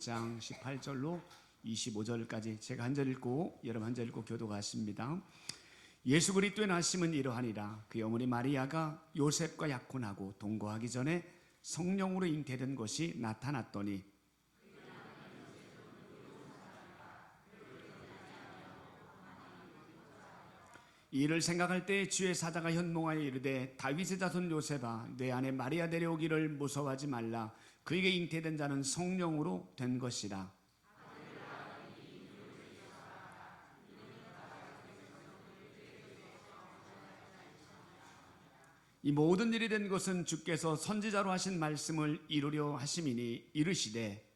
장 18절로 25절까지 제가 한 절 읽고 여러분 한 절 읽고 교도하십니다. 예수 그리스도의 나심은 이러하니라. 그의 어머니 마리아가 요셉과 약혼하고 동거하기 전에 성령으로 잉태된 것이 나타났더니 이를 생각할 때 주의 사자가 현몽하여 이르되 다윗의 자손 요셉아 내 아내 마리아 데려오기를 무서워하지 말라. 그에게 잉태된 자는 성령으로 된 것이라. 이 모든 일이 된 것은 주께서 선지자로 하신 말씀을 이루려 하심이니 이르시되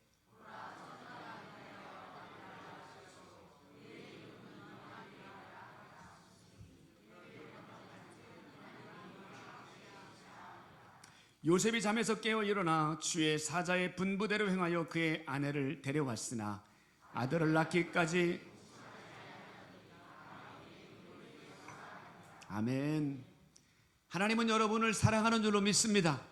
요셉이 잠에서 깨어 일어나 주의 사자의 분부대로 행하여 그의 아내를 데려왔으나 아들을 낳기까지 아멘. 하나님은 여러분을 사랑하는 줄로 믿습니다.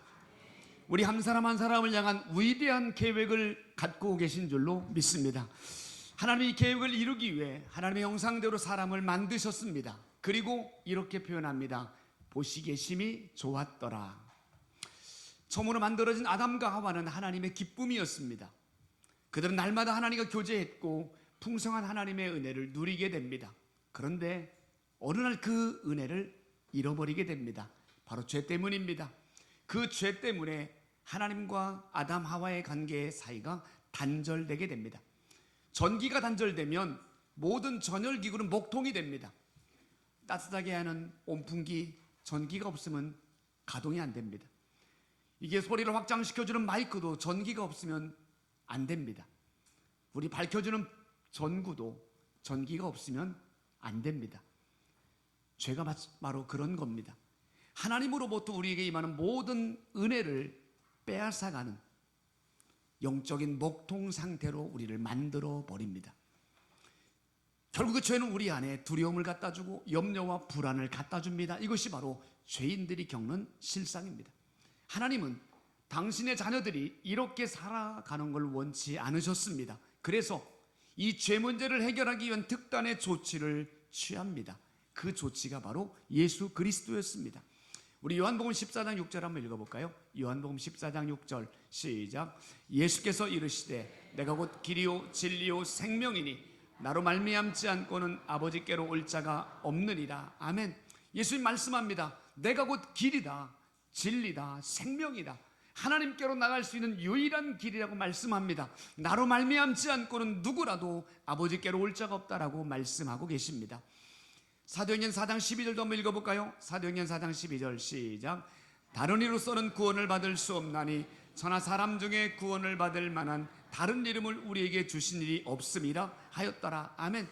우리 한 사람 한 사람을 향한 위대한 계획을 갖고 계신 줄로 믿습니다. 하나님이 이 계획을 이루기 위해 하나님의 형상대로 사람을 만드셨습니다. 그리고 이렇게 표현합니다. 보시기에 심히 좋았더라. 처음으로 만들어진 아담과 하와는 하나님의 기쁨이었습니다. 그들은 날마다 하나님과 교제했고 풍성한 하나님의 은혜를 누리게 됩니다. 그런데 어느 날 그 은혜를 잃어버리게 됩니다. 바로 죄 때문입니다. 그 죄 때문에 하나님과 아담 하와의 관계의 사이가 단절되게 됩니다. 전기가 단절되면 모든 전열기구는 목통이 됩니다. 따뜻하게 하는 온풍기, 전기가 없으면 가동이 안 됩니다. 이게 소리를 확장시켜주는 마이크도 전기가 없으면 안 됩니다. 우리 밝혀주는 전구도 전기가 없으면 안 됩니다. 죄가 바로 그런 겁니다. 하나님으로부터 우리에게 임하는 모든 은혜를 빼앗아가는 영적인 목통 상태로 우리를 만들어 버립니다. 결국 그 죄는 우리 안에 두려움을 갖다 주고 염려와 불안을 갖다 줍니다. 이것이 바로 죄인들이 겪는 실상입니다. 하나님은 당신의 자녀들이 이렇게 살아가는 걸 원치 않으셨습니다. 그래서 이 죄 문제를 해결하기 위한 특단의 조치를 취합니다. 그 조치가 바로 예수 그리스도였습니다. 우리 요한복음 14장 6절 한번 읽어볼까요? 요한복음 14장 6절 시작. 예수께서 이르시되 내가 곧 길이요 진리요 생명이니 나로 말미암지 않고는 아버지께로 올 자가 없느니라. 아멘. 예수님 말씀합니다. 내가 곧 길이다, 진리다, 생명이다. 하나님께로 나갈 수 있는 유일한 길이라고 말씀합니다. 나로 말미암지 않고는 누구라도 아버지께로 올 자가 없다라고 말씀하고 계십니다. 사도행전 4장 12절도 한번 읽어볼까요? 사도행전 4장 12절 시작. 다른 이로서는 구원을 받을 수 없나니 천하 사람 중에 구원을 받을 만한 다른 이름을 우리에게 주신 일이 없음이라 하였더라. 아멘.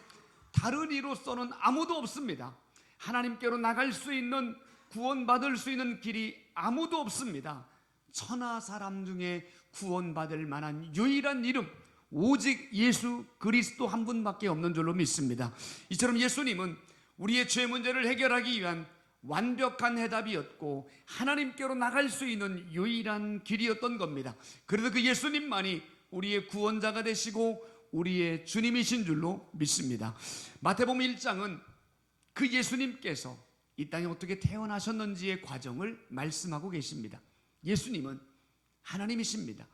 다른 이로서는 아무도 없습니다. 하나님께로 나갈 수 있는, 구원받을 수 있는 길이 아무도 없습니다. 천하 사람 중에 구원받을 만한 유일한 이름, 오직 예수 그리스도 한 분밖에 없는 줄로 믿습니다. 이처럼 예수님은 우리의 죄 문제를 해결하기 위한 완벽한 해답이었고 하나님께로 나갈 수 있는 유일한 길이었던 겁니다. 그래서 그 예수님만이 우리의 구원자가 되시고 우리의 주님이신 줄로 믿습니다. 마태복음 1장은 그 예수님께서 이 땅에 어떻게 태어나셨는지의 과정을 말씀하고 계십니다. 예수님은 하나님이십니다.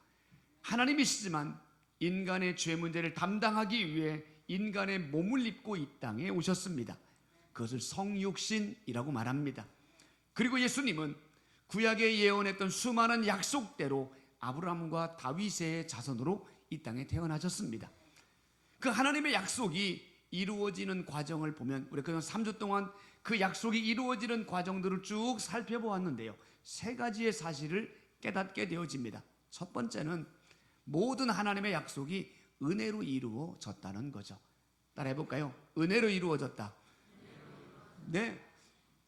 하나님이시지만 인간의 죄 문제를 담당하기 위해 인간의 몸을 입고 이 땅에 오셨습니다. 그것을 성육신이라고 말합니다. 그리고 예수님은 구약에 예언했던 수많은 약속대로 아브라함과 다윗의 자손으로 이 땅에 태어나셨습니다. 그 하나님의 약속이 이루어지는 과정을 보면 우리가 그냥 3주 동안 그 약속이 이루어지는 과정들을 쭉 살펴보았는데요. 세 가지의 사실을 깨닫게 되어집니다. 첫 번째는 모든 하나님의 약속이 은혜로 이루어졌다는 거죠. 따라해볼까요? 은혜로 이루어졌다. 네,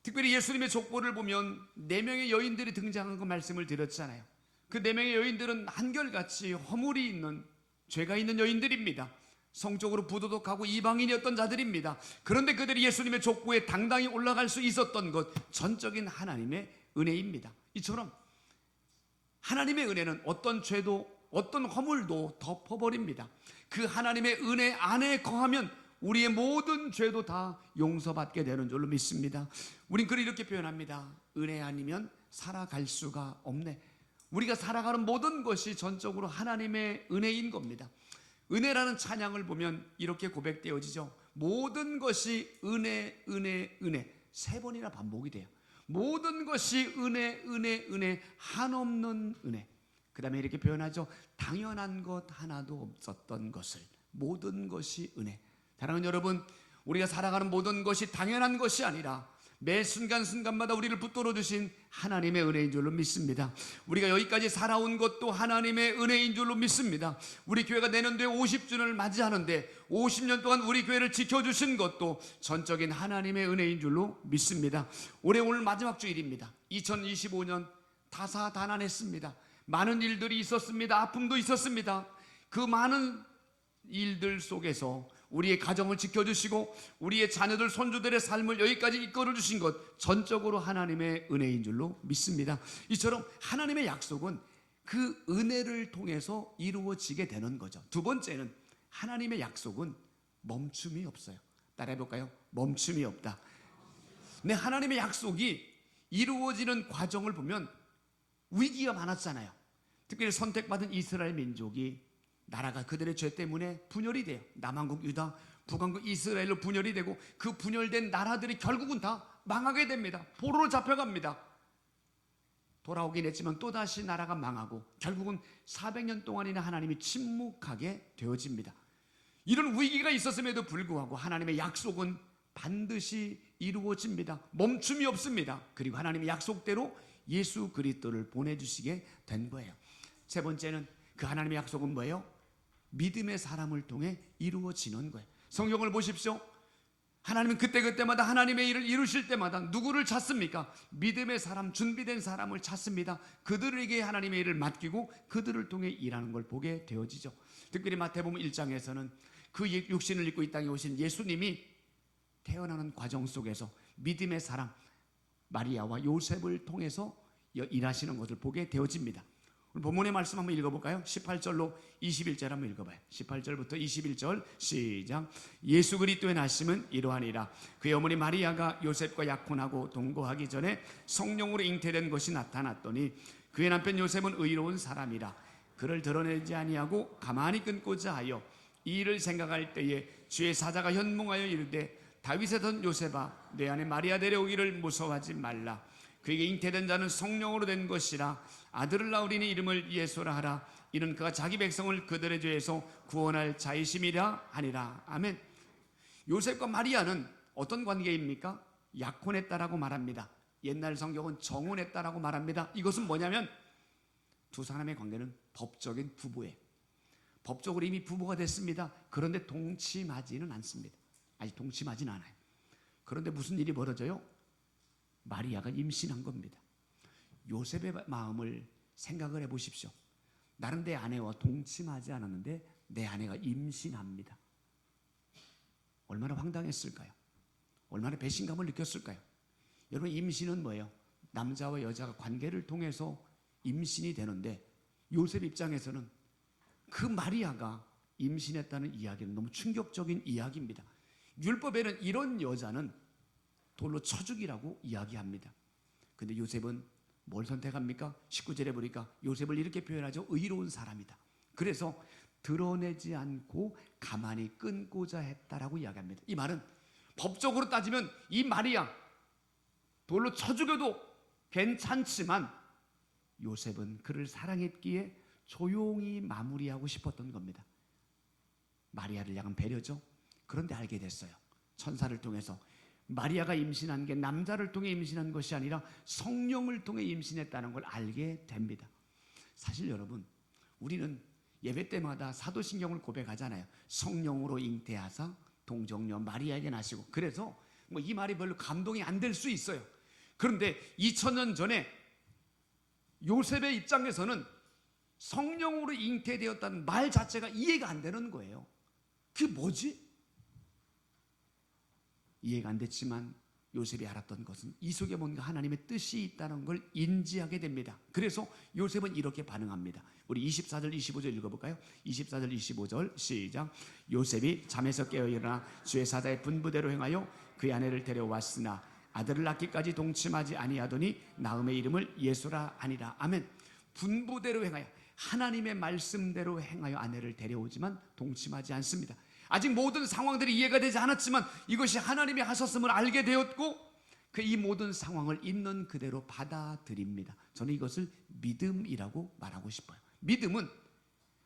특별히 예수님의 족보를 보면 4명의 여인들이 등장한 거 말씀을 드렸잖아요. 그 4명의 여인들은 한결같이 허물이 있는, 죄가 있는 여인들입니다. 성적으로 부도덕하고 이방인이었던 자들입니다. 그런데 그들이 예수님의 족보에 당당히 올라갈 수 있었던 것, 전적인 하나님의 은혜입니다. 이처럼 하나님의 은혜는 어떤 죄도 어떤 허물도 덮어버립니다. 그 하나님의 은혜 안에 거하면 우리의 모든 죄도 다 용서받게 되는 줄로 믿습니다. 우린 그를 이렇게 표현합니다. 은혜 아니면 살아갈 수가 없네. 우리가 살아가는 모든 것이 전적으로 하나님의 은혜인 겁니다. 은혜라는 찬양을 보면 이렇게 고백되어지죠. 모든 것이 은혜, 은혜, 은혜. 3번이나 반복이 돼요. 모든 것이 은혜, 은혜, 은혜, 한없는 은혜. 그 다음에 이렇게 표현하죠. 당연한 것 하나도 없었던 것을. 모든 것이 은혜. 사랑하는 여러분, 우리가 살아가는 모든 것이 당연한 것이 아니라 매 순간순간마다 우리를 붙들어 주신 하나님의 은혜인 줄로 믿습니다. 우리가 여기까지 살아온 것도 하나님의 은혜인 줄로 믿습니다. 우리 교회가 내년도에 50주년을 맞이하는데 50년 동안 우리 교회를 지켜주신 것도 전적인 하나님의 은혜인 줄로 믿습니다. 올해 오늘 마지막 주일입니다. 2025년 다사다난했습니다. 많은 일들이 있었습니다. 아픔도 있었습니다. 그 많은 일들 속에서 우리의 가정을 지켜주시고 우리의 자녀들 손주들의 삶을 여기까지 이끌어 주신 것 전적으로 하나님의 은혜인 줄로 믿습니다. 이처럼 하나님의 약속은 그 은혜를 통해서 이루어지게 되는 거죠. 두 번째는 하나님의 약속은 멈춤이 없어요. 따라해 볼까요? 멈춤이 없다. 근데 하나님의 약속이 이루어지는 과정을 보면 위기가 많았잖아요. 특별히 선택받은 이스라엘 민족이 나라가 그들의 죄 때문에 분열이 돼요. 남한국 유다, 북한국 이스라엘로 분열이 되고 그 분열된 나라들이 결국은 다 망하게 됩니다. 포로로 잡혀갑니다. 돌아오긴 했지만 또다시 나라가 망하고 결국은 400년 동안이나 하나님이 침묵하게 되어집니다. 이런 위기가 있었음에도 불구하고 하나님의 약속은 반드시 이루어집니다. 멈춤이 없습니다. 그리고 하나님의 약속대로 예수 그리스도를 보내주시게 된 거예요. 세 번째는 그 하나님의 약속은 뭐예요? 믿음의 사람을 통해 이루어지는 거예요. 성경을 보십시오. 하나님은 그때그때마다 하나님의 일을 이루실 때마다 누구를 찾습니까? 믿음의 사람, 준비된 사람을 찾습니다. 그들에게 하나님의 일을 맡기고 그들을 통해 일하는 걸 보게 되어지죠. 특별히 마태복음 1장에서는 그 육신을 입고 이 땅에 오신 예수님이 태어나는 과정 속에서 믿음의 사람 마리아와 요셉을 통해서 일하시는 것을 보게 되어집니다. 본문의 말씀 한번 읽어볼까요? 18절로 21절 한번 읽어봐요. 18절부터 21절 시작. 예수 그리스도의 나심은 이러하니라. 그의 어머니 마리아가 요셉과 약혼하고 동거하기 전에 성령으로 잉태된 것이 나타났더니 그의 남편 요셉은 의로운 사람이라 그를 드러내지 아니하고 가만히 끊고자 하여 이 일을 생각할 때에 주의 사자가 현몽하여 이르되 다윗의 전 요셉아 내 안에 마리아 데려오기를 무서워하지 말라. 그에게 잉태된 자는 성령으로 된 것이라. 아들을 낳으리니 이름을 예수라 하라. 이는 그가 자기 백성을 그들의 죄에서 구원할 자이심이라 하니라. 아멘. 요셉과 마리아는 어떤 관계입니까? 약혼했다라고 말합니다. 옛날 성경은 정혼했다라고 말합니다. 이것은 뭐냐면 두 사람의 관계는 법적인 부부예요. 법적으로 이미 부부가 됐습니다. 그런데 동침하지는 않습니다. 아직 동침하지는 않아요. 그런데 무슨 일이 벌어져요? 마리아가 임신한 겁니다. 요셉의 마음을 생각을 해보십시오. 나는 내 아내와 동침하지 않았는데 내 아내가 임신합니다. 얼마나 황당했을까요? 얼마나 배신감을 느꼈을까요? 여러분, 임신은 뭐예요? 남자와 여자가 관계를 통해서 임신이 되는데 요셉 입장에서는 그 마리아가 임신했다는 이야기는 너무 충격적인 이야기입니다. 율법에는 이런 여자는 돌로 쳐 죽이라고 이야기합니다. 근데 요셉은 뭘 선택합니까? 19절에 보니까 요셉을 이렇게 표현하죠. 의로운 사람이다. 그래서 드러내지 않고 가만히 끊고자 했다라고 이야기합니다. 이 말은 법적으로 따지면 이 마리아 돌로 쳐 죽여도 괜찮지만 요셉은 그를 사랑했기에 조용히 마무리하고 싶었던 겁니다. 마리아를 향한 배려죠. 그런데 알게 됐어요. 천사를 통해서 마리아가 임신한 게 남자를 통해 임신한 것이 아니라 성령을 통해 임신했다는 걸 알게 됩니다. 사실 여러분, 우리는 예배 때마다 사도신경을 고백하잖아요. 성령으로 잉태하사 동정녀 마리아에게 나시고. 그래서 뭐 이 말이 별로 감동이 안 될 수 있어요. 그런데 2000년 전에 요셉의 입장에서는 성령으로 잉태되었다는 말 자체가 이해가 안 되는 거예요. 그게 뭐지? 이해가 안 됐지만 요셉이 알았던 것은 이 속에 뭔가 하나님의 뜻이 있다는 걸 인지하게 됩니다. 그래서 요셉은 이렇게 반응합니다. 우리 24절 25절 읽어볼까요? 24절 25절 시작. 요셉이 잠에서 깨어 일어나 주의 사자의 분부대로 행하여 그의 아내를 데려왔으나 아들을 낳기까지 동침하지 아니하더니 나음의 이름을 예수라 하니라. 아멘. 분부대로 행하여, 하나님의 말씀대로 행하여 아내를 데려오지만 동침하지 않습니다. 아직 모든 상황들이 이해가 되지 않았지만 이것이 하나님이 하셨음을 알게 되었고 그 이 모든 상황을 있는 그대로 받아들입니다. 저는 이것을 믿음이라고 말하고 싶어요. 믿음은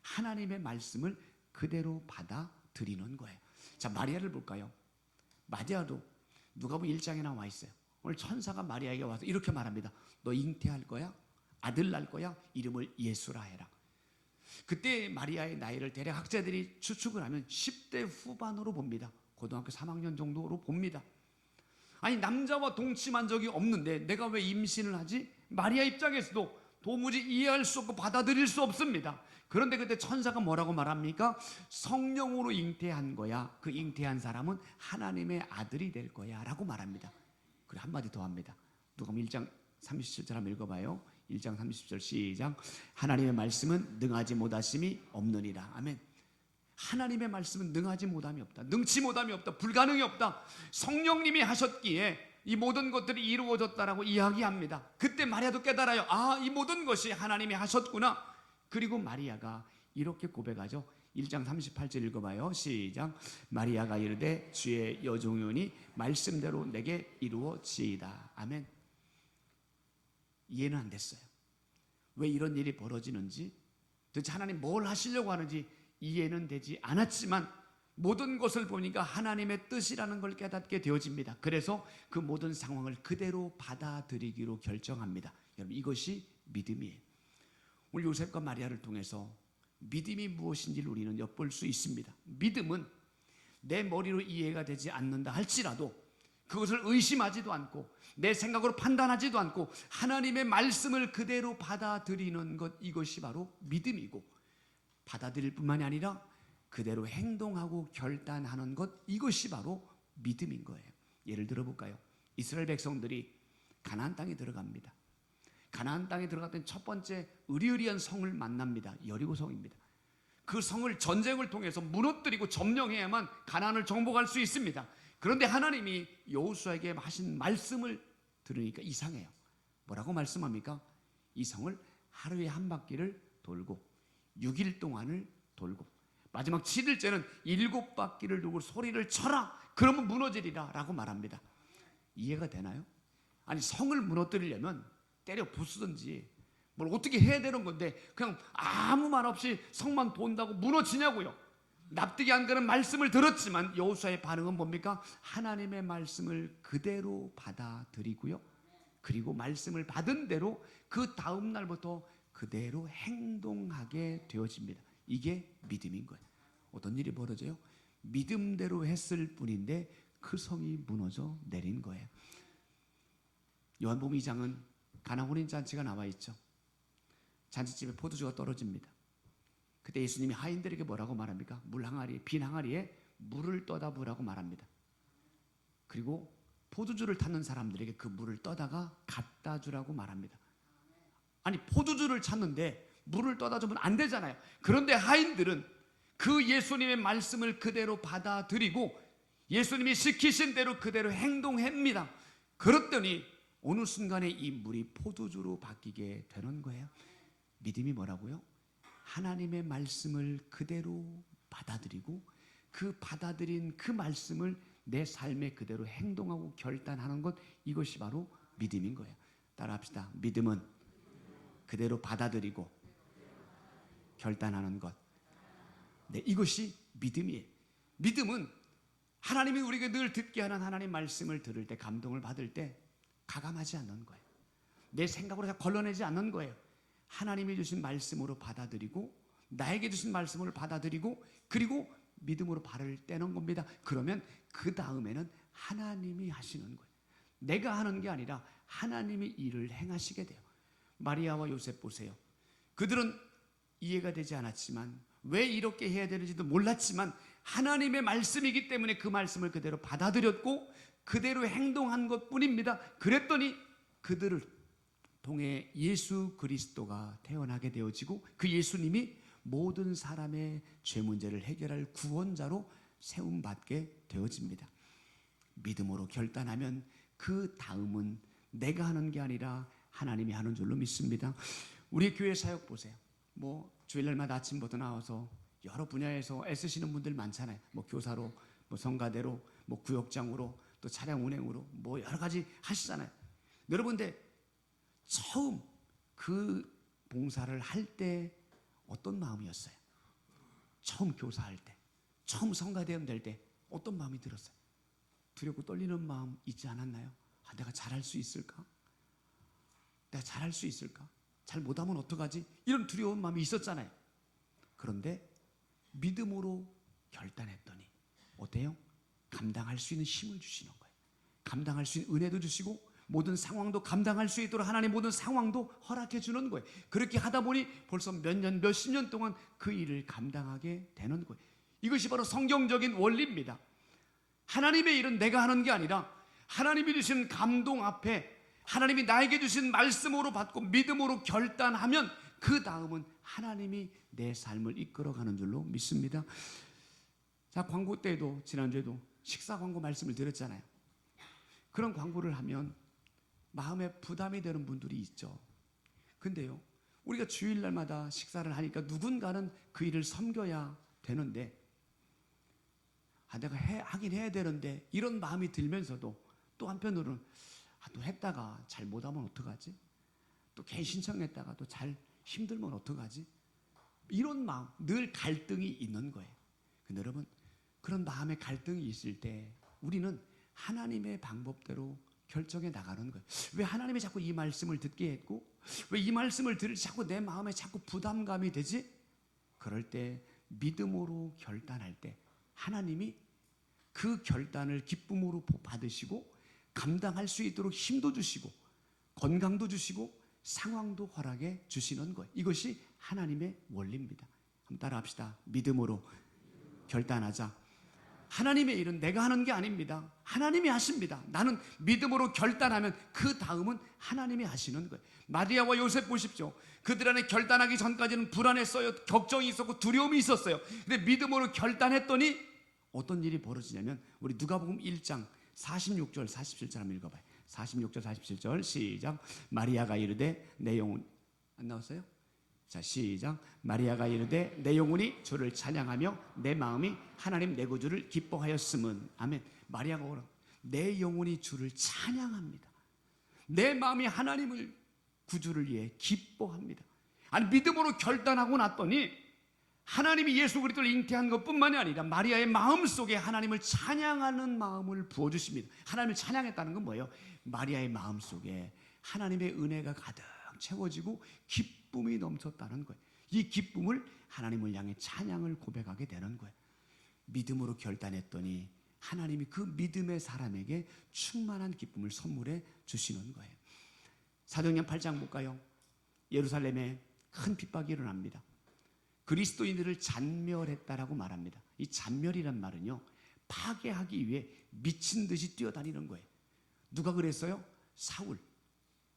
하나님의 말씀을 그대로 받아들이는 거예요. 자, 마리아를 볼까요? 마리아도 누가복음 1장에 나와 있어요. 오늘 천사가 마리아에게 와서 이렇게 말합니다. 너 잉태할 거야? 아들 낳을 거야? 이름을 예수라 해라. 그때 마리아의 나이를 대략 학자들이 추측을 하면 10대 후반으로 봅니다. 고등학교 3학년 정도로 봅니다. 아니, 남자와 동침한 적이 없는데 내가 왜 임신을 하지? 마리아 입장에서도 도무지 이해할 수 없고 받아들일 수 없습니다. 그런데 그때 천사가 뭐라고 말합니까? 성령으로 잉태한 거야. 그 잉태한 사람은 하나님의 아들이 될 거야 라고 말합니다. 그리고 한마디 더 합니다. 누가복음 1장 37절 한번 읽어봐요. 1장 30절 시작. 하나님의 말씀은 능하지 못하심이 없느니라. 아멘. 하나님의 말씀은 능하지 못함이 없다. 능치 못함이 없다. 불가능이 없다. 성령님이 하셨기에 이 모든 것들이 이루어졌다라고 이야기합니다. 그때 마리아도 깨달아요. 아, 이 모든 것이 하나님이 하셨구나. 그리고 마리아가 이렇게 고백하죠. 1장 38절 읽어봐요. 시작. 마리아가 이르되 주의 여종이오니 말씀대로 내게 이루어지이다. 아멘. 이해는 안 됐어요. 왜 이런 일이 벌어지는지, 도대체 하나님 뭘 하시려고 하는지 이해는 되지 않았지만 모든 것을 보니까 하나님의 뜻이라는 걸 깨닫게 되어집니다. 그래서 그 모든 상황을 그대로 받아들이기로 결정합니다. 여러분, 이것이 믿음이에요. 오늘 요셉과 마리아를 통해서 믿음이 무엇인지를 우리는 엿볼 수 있습니다. 믿음은 내 머리로 이해가 되지 않는다 할지라도 그것을 의심하지도 않고 내 생각으로 판단하지도 않고 하나님의 말씀을 그대로 받아들이는 것, 이것이 바로 믿음이고, 받아들일 뿐만이 아니라 그대로 행동하고 결단하는 것, 이것이 바로 믿음인 거예요. 예를 들어 볼까요? 이스라엘 백성들이 가나안 땅에 들어갑니다. 가나안 땅에 들어갔던 첫 번째 으리으리한 성을 만납니다. 여리고 성입니다. 그 성을 전쟁을 통해서 무너뜨리고 점령해야만 가나안을 정복할 수 있습니다. 그런데 하나님이 여호수아에게 하신 말씀을 들으니까 이상해요. 뭐라고 말씀합니까? 이 성을 하루에 한 바퀴를 돌고 6일 동안을 돌고 마지막 7일째는 7바퀴를 돌고 소리를 쳐라. 그러면 무너지리라 라고 말합니다. 이해가 되나요? 아니, 성을 무너뜨리려면 때려 부수든지 뭘 어떻게 해야 되는 건데 그냥 아무 말 없이 성만 본다고 무너지냐고요. 납득이 안 가는 말씀을 들었지만 여호수아의 반응은 뭡니까? 하나님의 말씀을 그대로 받아들이고요. 그리고 말씀을 받은 대로 그 다음 날부터 그대로 행동하게 되어집니다. 이게 믿음인 거예요. 어떤 일이 벌어져요? 믿음대로 했을 뿐인데 그 성이 무너져 내린 거예요. 요한복음 2장은 가나 혼인잔치가 나와 있죠. 잔치집에 포도주가 떨어집니다. 그때 예수님이 하인들에게 뭐라고 말합니까? 빈 항아리에 물을 떠다 부으라고 말합니다. 그리고 포도주를 찾는 사람들에게 그 물을 떠다가 갖다 주라고 말합니다. 아니, 포도주를 찾는데 물을 떠다 주면 안 되잖아요. 그런데 하인들은 그 예수님의 말씀을 그대로 받아들이고 예수님이 시키신 대로 그대로 행동합니다. 그랬더니 어느 순간에 이 물이 포도주로 바뀌게 되는 거예요. 믿음이 뭐라고요? 하나님의 말씀을 그대로 받아들이고 그 받아들인 그 말씀을 내 삶에 그대로 행동하고 결단하는 것, 이것이 바로 믿음인 거예요. 따라합시다. 믿음은 그대로 받아들이고 결단하는 것. 네, 이것이 믿음이에요. 믿음은 하나님이 우리에게 늘 듣게 하는 하나님 말씀을 들을 때, 감동을 받을 때 가감하지 않는 거예요. 내 생각으로 다 걸러내지 않는 거예요. 하나님이 주신 말씀으로 받아들이고 나에게 주신 말씀을 받아들이고 그리고 믿음으로 발을 떼는 겁니다. 그러면 그 다음에는 하나님이 하시는 거예요. 내가 하는 게 아니라 하나님이 일을 행하시게 돼요. 마리아와 요셉 보세요. 그들은 이해가 되지 않았지만, 왜 이렇게 해야 되는지도 몰랐지만 하나님의 말씀이기 때문에 그 말씀을 그대로 받아들였고 그대로 행동한 것뿐입니다. 그랬더니 그들을 통해 예수 그리스도가 태어나게 되어지고 그 예수님이 모든 사람의 죄 문제를 해결할 구원자로 세움받게 되어집니다. 믿음으로 결단하면 그 다음은 내가 하는 게 아니라 하나님이 하는 줄로 믿습니다. 우리 교회 사역 보세요. 뭐 주일날마다 아침부터 나와서 여러 분야에서 애쓰시는 분들 많잖아요. 뭐 교사로, 뭐 성가대로, 뭐 구역장으로, 또 차량 운행으로 뭐 여러 가지 하시잖아요. 여러분들 처음 그 봉사를 할 때 어떤 마음이었어요? 처음 교사할 때, 처음 성가대원 될 때 어떤 마음이 들었어요? 두렵고 떨리는 마음 있지 않았나요? 아, 내가 잘할 수 있을까? 내가 잘할 수 있을까? 잘 못하면 어떡하지? 이런 두려운 마음이 있었잖아요. 그런데 믿음으로 결단했더니 어때요? 감당할 수 있는 힘을 주시는 거예요. 감당할 수 있는 은혜도 주시고 모든 상황도 감당할 수 있도록 하나님 모든 상황도 허락해 주는 거예요. 그렇게 하다 보니 벌써 몇 년, 몇십 년 동안 그 일을 감당하게 되는 거예요. 이것이 바로 성경적인 원리입니다. 하나님의 일은 내가 하는 게 아니라 하나님이 주신 감동 앞에 하나님이 나에게 주신 말씀으로 받고 믿음으로 결단하면 그 다음은 하나님이 내 삶을 이끌어가는 줄로 믿습니다. 자, 광고 때도 지난주에도 식사 광고 말씀을 드렸잖아요. 그런 광고를 하면 마음에 부담이 되는 분들이 있죠. 근데요, 우리가 주일날마다 식사를 하니까 누군가는 그 일을 섬겨야 되는데 내가 하긴 해야 되는데 이런 마음이 들면서도 또 한편으로는 또 했다가 잘 못하면 어떡하지? 또 괜히 신청했다가 또 잘 힘들면 어떡하지? 이런 마음, 늘 갈등이 있는 거예요. 근데 여러분, 그런 마음의 갈등이 있을 때 우리는 하나님의 방법대로 결정해 나가는 거예요. 왜 하나님이 자꾸 이 말씀을 듣게 했고 왜 이 말씀을 들을 자꾸 내 마음에 자꾸 부담감이 되지? 그럴 때 믿음으로 결단할 때 하나님이 그 결단을 기쁨으로 받으시고 감당할 수 있도록 힘도 주시고 건강도 주시고 상황도 허락해 주시는 거예요. 이것이 하나님의 원리입니다. 한번 따라합시다. 믿음으로 결단하자. 하나님의 일은 내가 하는 게 아닙니다. 하나님이 하십니다. 나는 믿음으로 결단하면 그 다음은 하나님이 하시는 거예요. 마리아와 요셉 보십시오. 그들 안에 결단하기 전까지는 불안했어요. 걱정이 있었고 두려움이 있었어요. 근데 믿음으로 결단했더니 어떤 일이 벌어지냐면 우리 누가복음 1장 46절 47절 한번 읽어봐요. 46절 47절 시작. 마리아가 이르되 내 영혼 안 나왔어요? 자 시작. 마리아가 이르되 내 영혼이 주를 찬양하며 내 마음이 하나님 내 구주를 기뻐하였음은 아멘. 마리아가 오라 내 영혼이 주를 찬양합니다. 내 마음이 하나님을 구주를 위해 기뻐합니다. 아니 믿음으로 결단하고 났더니 하나님이 예수 그리스도를 잉태한 것뿐만이 아니라 마리아의 마음속에 하나님을 찬양하는 마음을 부어주십니다. 하나님을 찬양했다는 건 뭐예요? 마리아의 마음속에 하나님의 은혜가 가득 채워지고 기쁨이 넘쳤다는 거예요. 이 기쁨을 하나님을 향해 찬양을 고백하게 되는 거예요. 믿음으로 결단했더니 하나님이 그 믿음의 사람에게 충만한 기쁨을 선물해 주시는 거예요. 사도행전 8장 볼까요? 예루살렘에 큰 핍박이 일어납니다. 그리스도인들을 잔멸했다라고 말합니다. 이 잔멸이란 말은요, 파괴하기 위해 미친 듯이 뛰어다니는 거예요. 누가 그랬어요? 사울.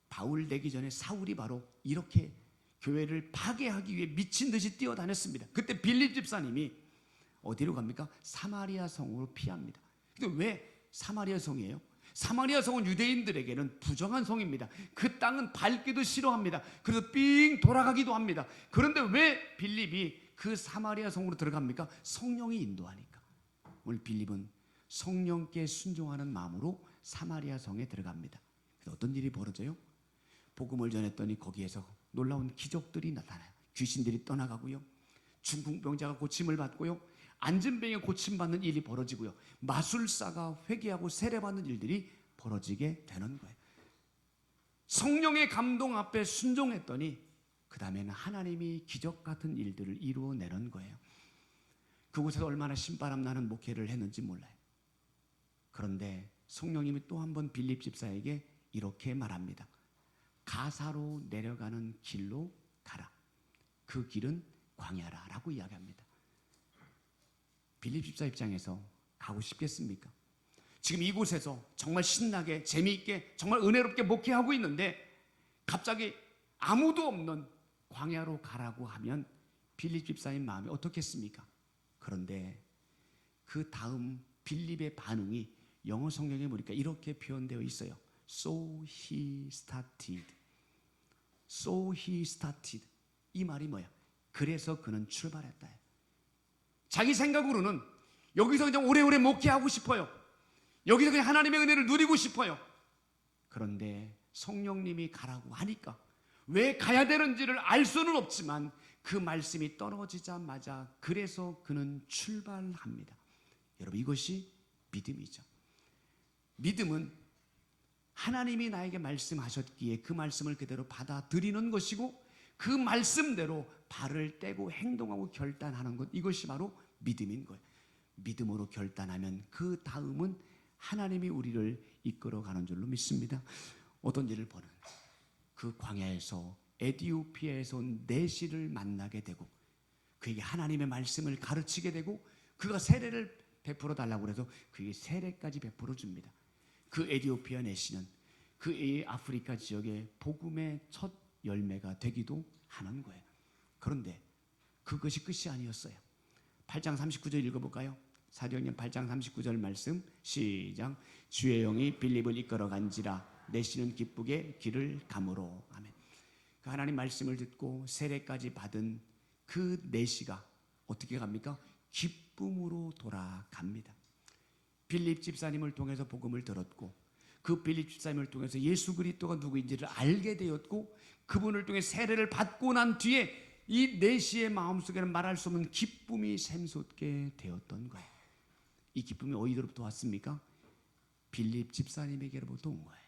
바울 되기 전에 사울이 바로 이렇게 교회를 파괴하기 위해 미친 듯이 뛰어다녔습니다. 그때 빌립 집사님이 어디로 갑니까? 사마리아 성으로 피합니다. 근데 왜 사마리아 성이에요? 사마리아 성은 유대인들에게는 부정한 성입니다. 그 땅은 밟기도 싫어합니다. 그래서 삥 돌아가기도 합니다. 그런데 왜 빌립이 그 사마리아 성으로 들어갑니까? 성령이 인도하니까. 오늘 빌립은 성령께 순종하는 마음으로 사마리아 성에 들어갑니다. 그래서 어떤 일이 벌어져요? 복음을 전했더니 거기에서 놀라운 기적들이 나타나요. 귀신들이 떠나가고요. 중풍병자가 고침을 받고요. 안진병에 고침받는 일이 벌어지고요. 마술사가 회개하고 세례받는 일들이 벌어지게 되는 거예요. 성령의 감동 앞에 순종했더니 그 다음에는 하나님이 기적 같은 일들을 이루어내는 거예요. 그곳에서 얼마나 신바람 나는 목회를 했는지 몰라요. 그런데 성령님이 또 한 번 빌립 집사에게 이렇게 말합니다. 가사로 내려가는 길로 가라. 그 길은 광야라 라고 이야기합니다. 빌립 집사 입장에서 가고 싶겠습니까? 지금 이곳에서 정말 신나게 재미있게 정말 은혜롭게 목회하고 있는데 갑자기 아무도 없는 광야로 가라고 하면 빌립 집사님 마음이 어떻겠습니까? 그런데 그 다음 빌립의 반응이 영어 성경에 보니까 이렇게 표현되어 있어요. So he started. So he started. 이 말이 뭐야? 그래서 그는 출발했다. 자기 생각으로는 여기서 그냥 오래오래 목회하고 싶어요. 여기서 그냥 하나님의 은혜를 누리고 싶어요. 그런데 성령님이 가라고 하니까 왜 가야 되는지를 알 수는 없지만 그 말씀이 떨어지자마자 그래서 그는 출발합니다. 여러분, 이것이 믿음이죠. 믿음은 하나님이 나에게 말씀하셨기에 그 말씀을 그대로 받아들이는 것이고 그 말씀대로 발을 떼고 행동하고 결단하는 것, 이것이 바로 믿음인 거예요. 믿음으로 결단하면 그 다음은 하나님이 우리를 이끌어가는 줄로 믿습니다. 어떤 일을 보는 그 광야에서 에티오피아에서 온 내시를 만나게 되고 그에게 하나님의 말씀을 가르치게 되고 그가 세례를 베풀어 달라고 해서 그에게 세례까지 베풀어 줍니다. 그 에티오피아 내시는 그 아프리카 지역의 복음의 첫 열매가 되기도 하는 거예요. 그런데 그것이 끝이 아니었어요. 8장 39절 읽어볼까요? 사도행전 8장 39절 말씀 시작. 주의 영이 빌립을 이끌어간지라 내시는 기쁘게 길을 가므로. 아멘. 그 하나님 말씀을 듣고 세례까지 받은 그 내시가 어떻게 갑니까? 기쁨으로 돌아갑니다. 빌립 집사님을 통해서 복음을 들었고 그 빌립 집사님을 통해서 예수 그리스도가 누구인지를 알게 되었고 그분을 통해 세례를 받고 난 뒤에 이 내시의 마음속에는 말할 수 없는 기쁨이 샘솟게 되었던 거예요. 이 기쁨이 어디로부터 왔습니까? 빌립 집사님에게로부터 온 거예요.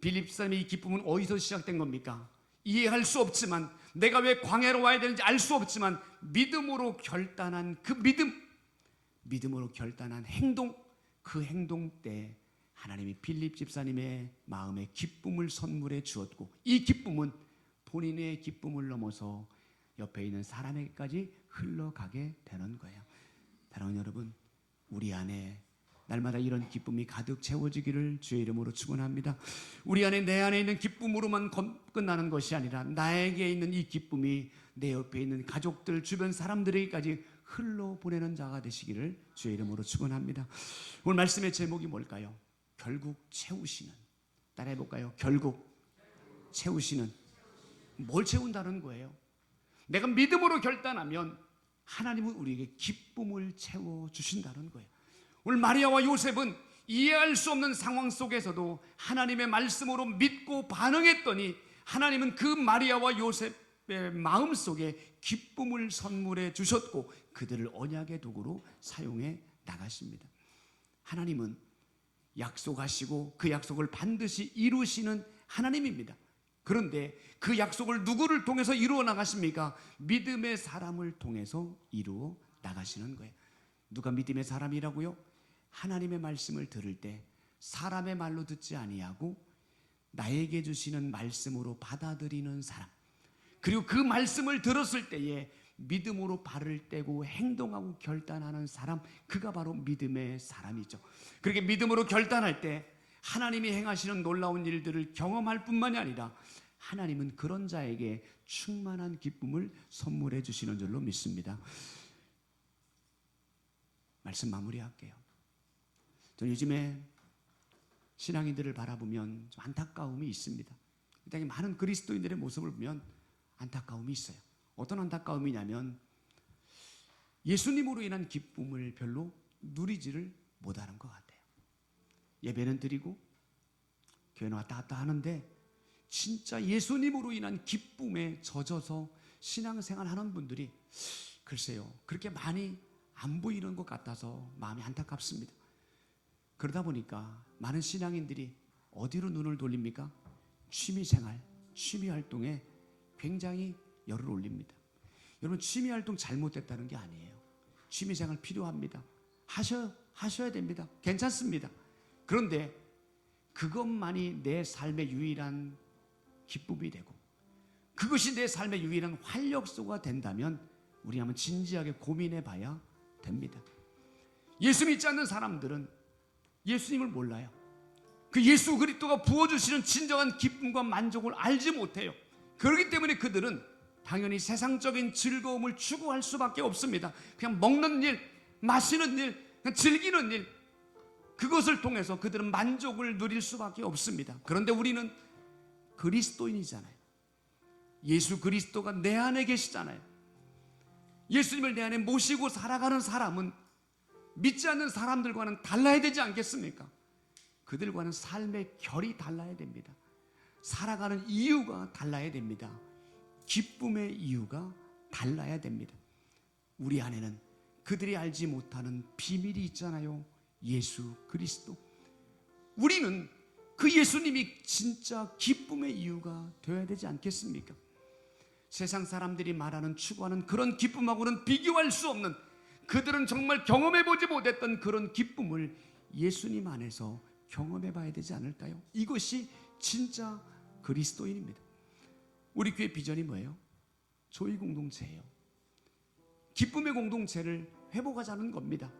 빌립 집사님의 이 기쁨은 어디서 시작된 겁니까? 이해할 수 없지만 내가 왜 광야로 와야 되는지 알 수 없지만 믿음으로 결단한 그 믿음으로 결단한 행동, 그 행동 때 하나님이 빌립 집사님의 마음에 기쁨을 선물해 주었고 이 기쁨은 본인의 기쁨을 넘어서 옆에 있는 사람에게까지 흘러가게 되는 거예요. 사랑하는 여러분, 우리 안에 날마다 이런 기쁨이 가득 채워지기를 주의 이름으로 축원합니다. 우리 안에 내 안에 있는 기쁨으로만 끝나는 것이 아니라 나에게 있는 이 기쁨이 내 옆에 있는 가족들, 주변 사람들에게까지 흘러보내는 자가 되시기를 주의 이름으로 축원합니다. 오늘 말씀의 제목이 뭘까요? 결국 채우시는. 따라해볼까요? 결국 채우시는. 뭘 채운다는 거예요? 내가 믿음으로 결단하면 하나님은 우리에게 기쁨을 채워주신다는 거예요. 오늘 마리아와 요셉은 이해할 수 없는 상황 속에서도 하나님의 말씀으로 믿고 반응했더니 하나님은 그 마리아와 요셉의 마음속에 기쁨을 선물해 주셨고 그들을 언약의 도구로 사용해 나가십니다. 하나님은 약속하시고 그 약속을 반드시 이루시는 하나님입니다. 그런데 그 약속을 누구를 통해서 이루어 나가십니까? 믿음의 사람을 통해서 이루어 나가시는 거예요. 누가 믿음의 사람이라고요? 하나님의 말씀을 들을 때 사람의 말로 듣지 아니하고 나에게 주시는 말씀으로 받아들이는 사람, 그리고 그 말씀을 들었을 때에 믿음으로 발을 떼고 행동하고 결단하는 사람, 그가 바로 믿음의 사람이죠. 그렇게 믿음으로 결단할 때 하나님이 행하시는 놀라운 일들을 경험할 뿐만이 아니라 하나님은 그런 자에게 충만한 기쁨을 선물해 주시는 줄로 믿습니다. 말씀 마무리할게요. 저는 요즘에 신앙인들을 바라보면 좀 안타까움이 있습니다. 굉장히 많은 그리스도인들의 모습을 보면 안타까움이 있어요. 어떤 안타까움이냐면 예수님으로 인한 기쁨을 별로 누리지를 못하는 것 같아요. 예배는 드리고 교회는 왔다 갔다 하는데 진짜 예수님으로 인한 기쁨에 젖어서 신앙생활 하는 분들이 글쎄요, 그렇게 많이 안 보이는 것 같아서 마음이 안타깝습니다. 그러다 보니까 많은 신앙인들이 어디로 눈을 돌립니까? 취미생활, 취미활동에 굉장히 열을 올립니다. 여러분, 취미활동 잘못됐다는 게 아니에요. 취미생활 필요합니다. 하셔야 됩니다. 괜찮습니다. 그런데 그것만이 내 삶의 유일한 기쁨이 되고 그것이 내 삶의 유일한 활력소가 된다면 우리 한번 진지하게 고민해 봐야 됩니다. 예수 믿지 않는 사람들은 예수님을 몰라요. 그 예수 그리스도가 부어주시는 진정한 기쁨과 만족을 알지 못해요. 그렇기 때문에 그들은 당연히 세상적인 즐거움을 추구할 수밖에 없습니다. 그냥 먹는 일, 마시는 일, 그냥 즐기는 일, 그것을 통해서 그들은 만족을 누릴 수밖에 없습니다. 그런데 우리는 그리스도인이잖아요. 예수 그리스도가 내 안에 계시잖아요. 예수님을 내 안에 모시고 살아가는 사람은 믿지 않는 사람들과는 달라야 되지 않겠습니까? 그들과는 삶의 결이 달라야 됩니다. 살아가는 이유가 달라야 됩니다. 기쁨의 이유가 달라야 됩니다. 우리 안에는 그들이 알지 못하는 비밀이 있잖아요. 예수 그리스도. 우리는 그 예수님이 진짜 기쁨의 이유가 되어야 되지 않겠습니까? 세상 사람들이 말하는 추구하는 그런 기쁨하고는 비교할 수 없는, 그들은 정말 경험해보지 못했던 그런 기쁨을 예수님 안에서 경험해봐야 되지 않을까요? 이것이 진짜 그리스도인입니다. 우리 교회 비전이 뭐예요? 조이 공동체예요. 기쁨의 공동체를 회복하자는 겁니다.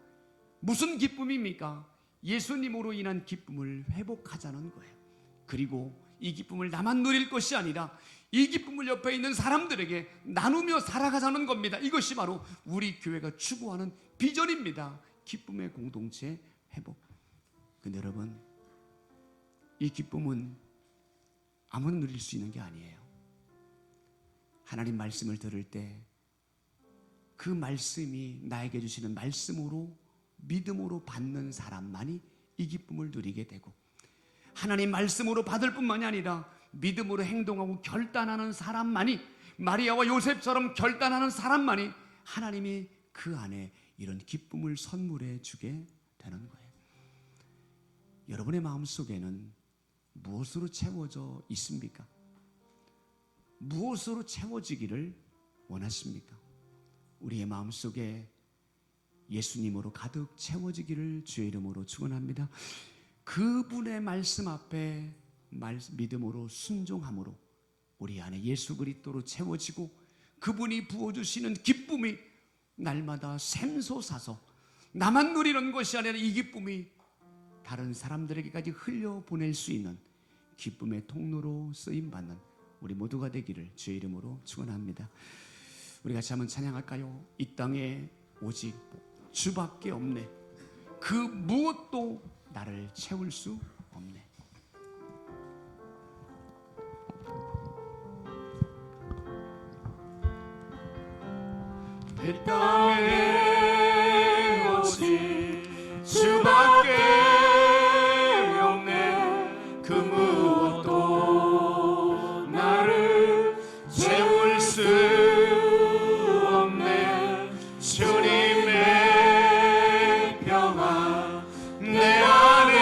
무슨 기쁨입니까? 예수님으로 인한 기쁨을 회복하자는 거예요. 그리고 이 기쁨을 나만 누릴 것이 아니라 이 기쁨을 옆에 있는 사람들에게 나누며 살아가자는 겁니다. 이것이 바로 우리 교회가 추구하는 비전입니다. 기쁨의 공동체 회복. 근데 여러분, 이 기쁨은 아무나 누릴 수 있는 게 아니에요. 하나님 말씀을 들을 때 그 말씀이 나에게 주시는 말씀으로 믿음으로 받는 사람만이 이 기쁨을 누리게 되고, 하나님 말씀으로 받을 뿐만이 아니라 믿음으로 행동하고 결단하는 사람만이, 마리아와 요셉처럼 결단하는 사람만이 하나님이 그 안에 이런 기쁨을 선물해 주게 되는 거예요. 여러분의 마음속에는 무엇으로 채워져 있습니까? 무엇으로 채워지기를 원하십니까? 우리의 마음속에 예수님으로 가득 채워지기를 주의 이름으로 축원합니다. 그분의 말씀 앞에 믿음으로 순종함으로 우리 안에 예수 그리스도로 채워지고, 그분이 부어주시는 기쁨이 날마다 샘솟아서 나만 누리는 것이 아니라 이 기쁨이 다른 사람들에게까지 흘려보낼 수 있는 기쁨의 통로로 쓰임받는 우리 모두가 되기를 주의 이름으로 축원합니다. 우리 같이 한번 찬양할까요? 이 땅에 오직 주밖에 없네. 그 무엇도 나를 채울 수 없네. 이 땅에 오직 주밖에 없네. 그 무엇도 나를 채울 수 없네. 주님의 평화 내 안에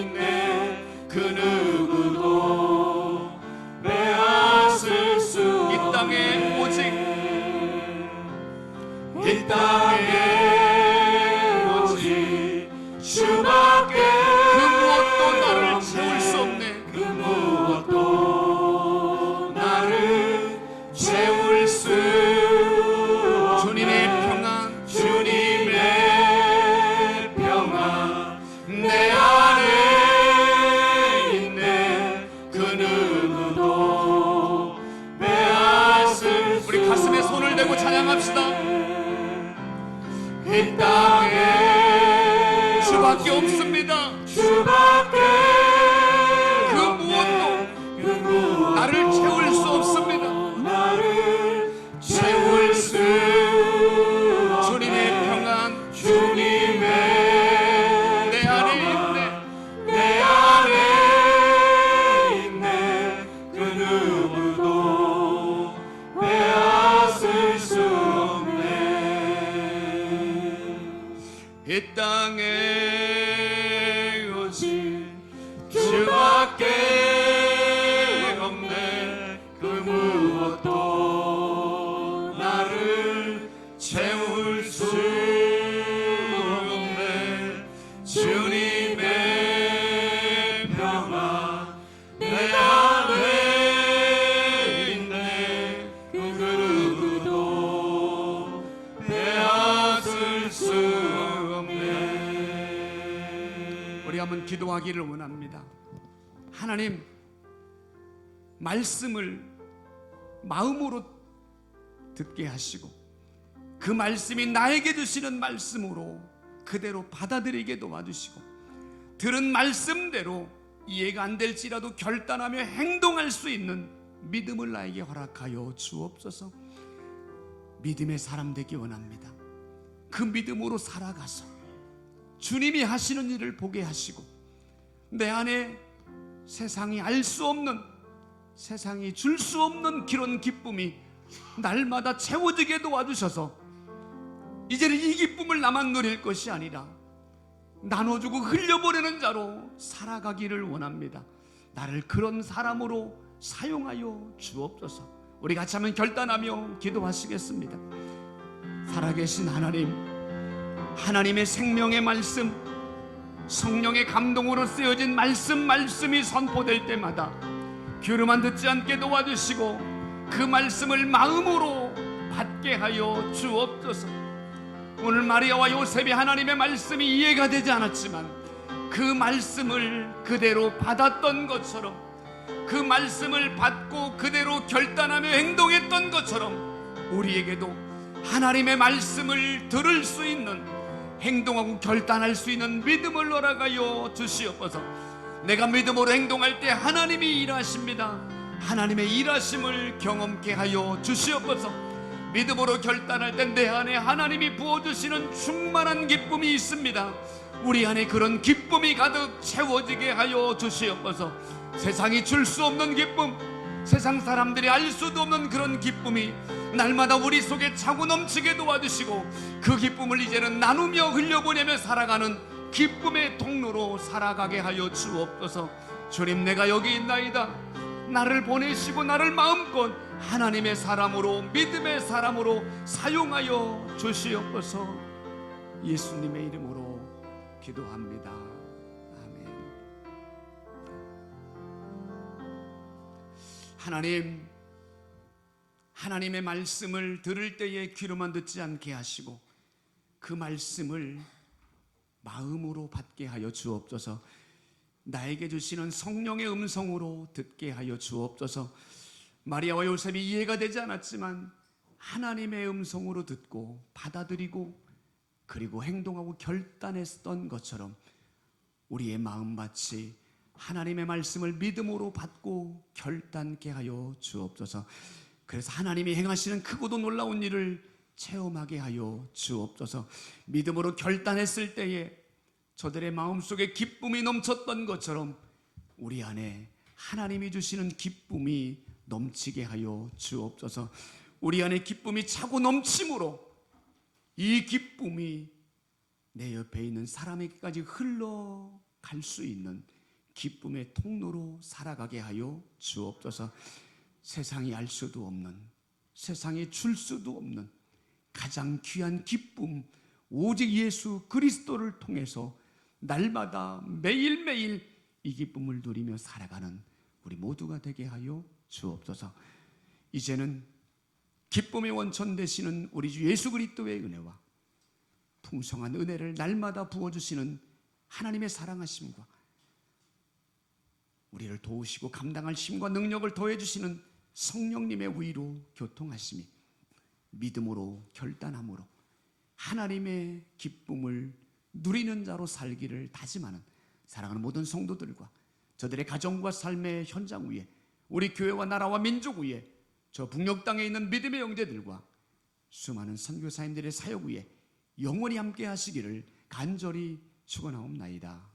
있네. 그 누구도 빼앗을 수 없네. 이 땅에 오직, 이 땅에 오직 주밖에 그 무엇도 나를 채울 수 없네. 그 무엇도 나를 채울 수 주님의 평안, 주님의 평화 내 안에 있네. 그 누구도 빼앗을 수 우리 가슴에 손을 대고 찬양합시다. 이 땅에 주밖에 없습니다. 주밖에 그 무엇도 나를 채울 수 없습니다. 나를 채울 수 주님의 평안 주님의 내 안에 있네. 내 안에 있네. 그 누구도 빼앗을 수 없네. 이 땅에 오직 주밖에 없네. 그 무엇도 나를 채울 수 없네. 주님의 평화 내 안에 있네. 그 누구도 빼앗을 수 없네. 한번 기도하기를 원합니다. 하나님, 말씀을 마음으로 듣게 하시고 그 말씀이 나에게 주시는 말씀으로 그대로 받아들이게 도와주시고 들은 말씀대로 이해가 안 될지라도 결단하며 행동할 수 있는 믿음을 나에게 허락하여 주옵소서. 믿음의 사람 되기 원합니다. 그 믿음으로 살아가서 주님이 하시는 일을 보게 하시고 내 안에 세상이 알 수 없는, 세상이 줄 수 없는 그런 기쁨이 날마다 채워지게 도와주셔서 이제는 이 기쁨을 나만 누릴 것이 아니라 나눠주고 흘려보내는 자로 살아가기를 원합니다. 나를 그런 사람으로 사용하여 주옵소서. 우리 같이 한번 결단하며 기도하시겠습니다. 살아계신 하나님, 하나님의 생명의 말씀, 성령의 감동으로 쓰여진 말씀이 선포될 때마다 귀로만 듣지 않게 도와주시고 그 말씀을 마음으로 받게 하여 주옵소서. 오늘 마리아와 요셉이 하나님의 말씀이 이해가 되지 않았지만 그 말씀을 그대로 받았던 것처럼, 그 말씀을 받고 그대로 결단하며 행동했던 것처럼 우리에게도 하나님의 말씀을 들을 수 있는, 행동하고 결단할 수 있는 믿음을 허락하여 주시옵소서. 내가 믿음으로 행동할 때 하나님이 일하십니다. 하나님의 일하심을 경험케 하여 주시옵소서. 믿음으로 결단할 때 내 안에 하나님이 부어주시는 충만한 기쁨이 있습니다. 우리 안에 그런 기쁨이 가득 채워지게 하여 주시옵소서. 세상이 줄 수 없는 기쁨, 세상 사람들이 알 수도 없는 그런 기쁨이 날마다 우리 속에 차고 넘치게 도와주시고 그 기쁨을 이제는 나누며 흘려보내며 살아가는 기쁨의 통로로 살아가게 하여 주옵소서. 주님, 내가 여기 있나이다. 나를 보내시고 나를 마음껏 하나님의 사람으로, 믿음의 사람으로 사용하여 주시옵소서. 예수님의 이름으로 기도합니다. 아멘. 하나님, 하나님의 말씀을 들을 때에 귀로만 듣지 않게 하시고 그 말씀을 마음으로 받게 하여 주옵소서. 나에게 주시는 성령의 음성으로 듣게 하여 주옵소서. 마리아와 요셉이 이해가 되지 않았지만 하나님의 음성으로 듣고 받아들이고 그리고 행동하고 결단했던 것처럼 우리의 마음밭이 하나님의 말씀을 믿음으로 받고 결단케 하여 주옵소서. 그래서 하나님이 행하시는 크고도 놀라운 일을 체험하게 하여 주옵소서. 믿음으로 결단했을 때에 저들의 마음속에 기쁨이 넘쳤던 것처럼 우리 안에 하나님이 주시는 기쁨이 넘치게 하여 주옵소서. 우리 안에 기쁨이 차고 넘침으로 이 기쁨이 내 옆에 있는 사람에게까지 흘러갈 수 있는 기쁨의 통로로 살아가게 하여 주옵소서. 세상이 알 수도 없는, 세상에 줄 수도 없는 가장 귀한 기쁨, 오직 예수 그리스도를 통해서 날마다 매일매일 이 기쁨을 누리며 살아가는 우리 모두가 되게 하여 주옵소서. 이제는 기쁨의 원천 되시는 우리 주 예수 그리스도의 은혜와 풍성한 은혜를 날마다 부어주시는 하나님의 사랑하심과 우리를 도우시고 감당할 힘과 능력을 더해주시는 성령님의 위로 교통하심이 믿음으로 결단함으로 하나님의 기쁨을 누리는 자로 살기를 다짐하는 사랑하는 모든 성도들과 저들의 가정과 삶의 현장 위에 우리 교회와 나라와 민족 위에 저 북녘 땅에 있는 믿음의 형제들과 수많은 선교사님들의 사역 위에 영원히 함께 하시기를 간절히 축원하옵나이다.